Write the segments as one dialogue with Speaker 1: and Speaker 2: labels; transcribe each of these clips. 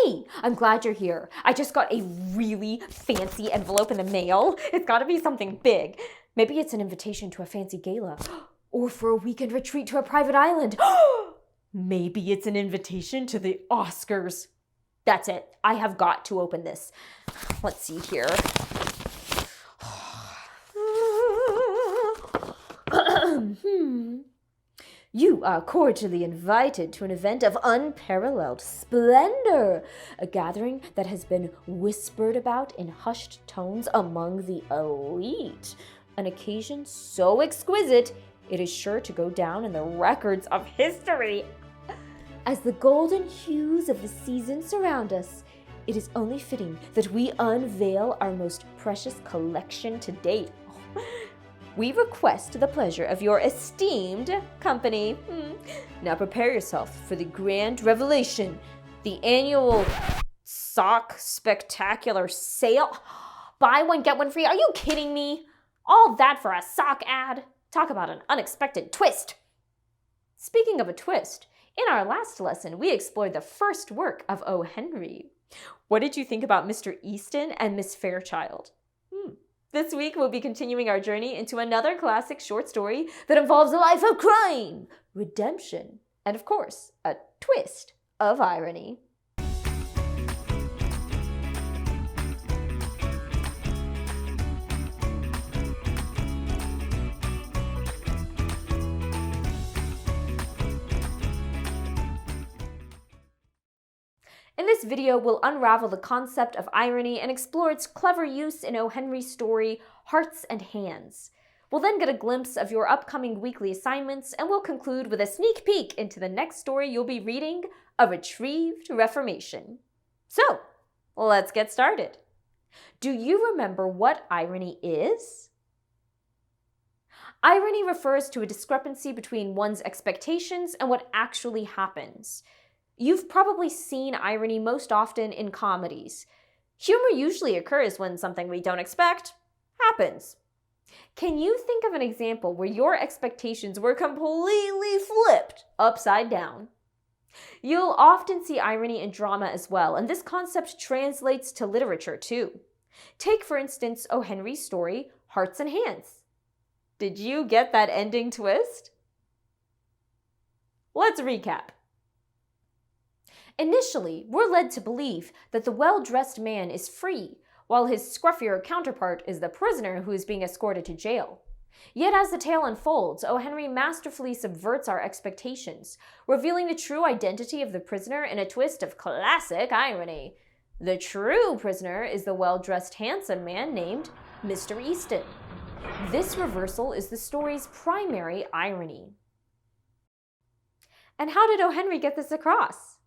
Speaker 1: Hey, I'm glad you're here. I just got a really fancy envelope in the mail. It's gotta be something big. Maybe it's an invitation to a fancy gala. Or for a weekend retreat to a private island. Maybe it's an invitation to the Oscars. That's it. I have got to open this. Let's see here. You are cordially invited to an event of unparalleled splendor, a gathering that has been whispered about in hushed tones among the elite, an occasion so exquisite it is sure to go down in the records of history. As the golden hues of the season surround us, it is only fitting that we unveil our most precious collection to date. We request the pleasure of your esteemed company. Now prepare yourself for the grand revelation, the annual sock spectacular sale. Buy one, get one free. Are you kidding me? All that for a sock ad? Talk about an unexpected twist. Speaking of a twist, in our last lesson, we explored the first work of O. Henry. What did you think about Mr. Easton and Miss Fairchild? This week, we'll be continuing our journey into another classic short story that involves a life of crime, redemption, and of course, a twist of irony. In this video, we'll unravel the concept of irony and explore its clever use in O. Henry's story, Hearts and Hands. We'll then get a glimpse of your upcoming weekly assignments, and we'll conclude with a sneak peek into the next story you'll be reading, A Retrieved Reformation. So, let's get started. Do you remember what irony is? Irony refers to a discrepancy between one's expectations and what actually happens. You've probably seen irony most often in comedies. Humor usually occurs when something we don't expect happens. Can you think of an example where your expectations were completely flipped upside down? You'll often see irony in drama as well, and this concept translates to literature too. Take, for instance, O. Henry's story, Hearts and Hands. Did you get that ending twist? Let's recap. Initially, we're led to believe that the well-dressed man is free, while his scruffier counterpart is the prisoner who is being escorted to jail. Yet as the tale unfolds, O. Henry masterfully subverts our expectations, revealing the true identity of the prisoner in a twist of classic irony. The true prisoner is the well-dressed handsome man named Mr. Easton. This reversal is the story's primary irony. And how did O. Henry get this across?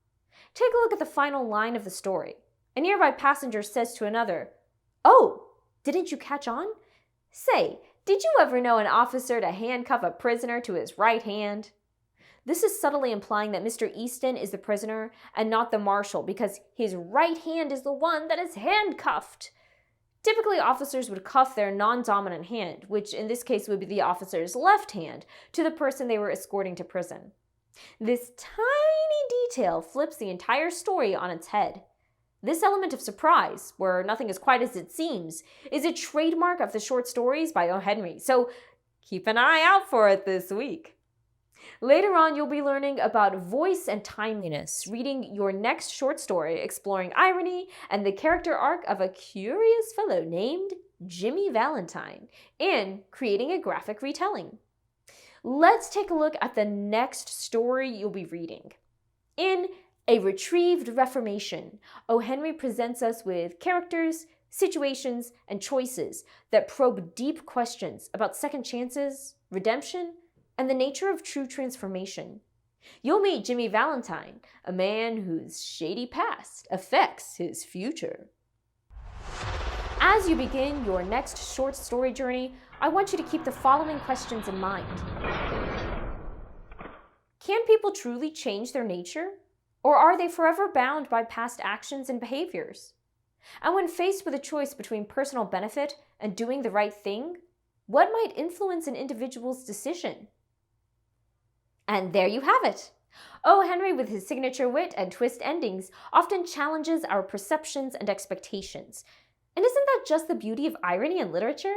Speaker 1: Take a look at the final line of the story. A nearby passenger says to another, "Oh, didn't you catch on? Say, did you ever know an officer to handcuff a prisoner to his right hand?" This is subtly implying that Mr. Easton is the prisoner and not the marshal because his right hand is the one that is handcuffed. Typically, officers would cuff their non-dominant hand, which in this case would be the officer's left hand, to the person they were escorting to prison. This tiny detail flips the entire story on its head. This element of surprise, where nothing is quite as it seems, is a trademark of the short stories by O. Henry, so keep an eye out for it this week. Later on, you'll be learning about voice and timeliness, reading your next short story exploring irony and the character arc of a curious fellow named Jimmy Valentine, and creating a graphic retelling. Let's take a look at the next story you'll be reading. In A Retrieved Reformation, O. Henry presents us with characters, situations, and choices that probe deep questions about second chances, redemption, and the nature of true transformation. You'll meet Jimmy Valentine, a man whose shady past affects his future. As you begin your next short story journey, I want you to keep the following questions in mind. Can people truly change their nature? Or are they forever bound by past actions and behaviors? And when faced with a choice between personal benefit and doing the right thing, what might influence an individual's decision? And there you have it. O. Henry, with his signature wit and twist endings, often challenges our perceptions and expectations. And isn't that just the beauty of irony in literature?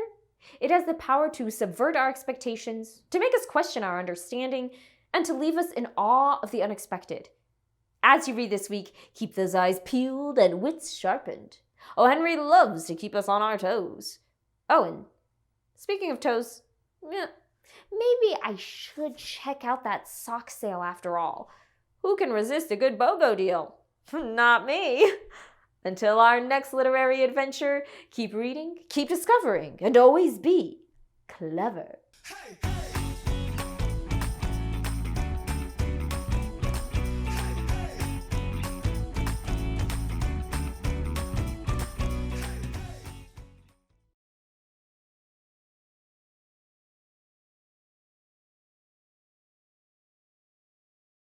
Speaker 1: It has the power to subvert our expectations, to make us question our understanding, and to leave us in awe of the unexpected. As you read this week, keep those eyes peeled and wits sharpened. O. Henry loves to keep us on our toes. Oh, and speaking of toes, maybe I should check out that sock sale after all. Who can resist a good BOGO deal? Not me. Until our next literary adventure, keep reading, keep discovering, and always be clever.
Speaker 2: Hey, hey.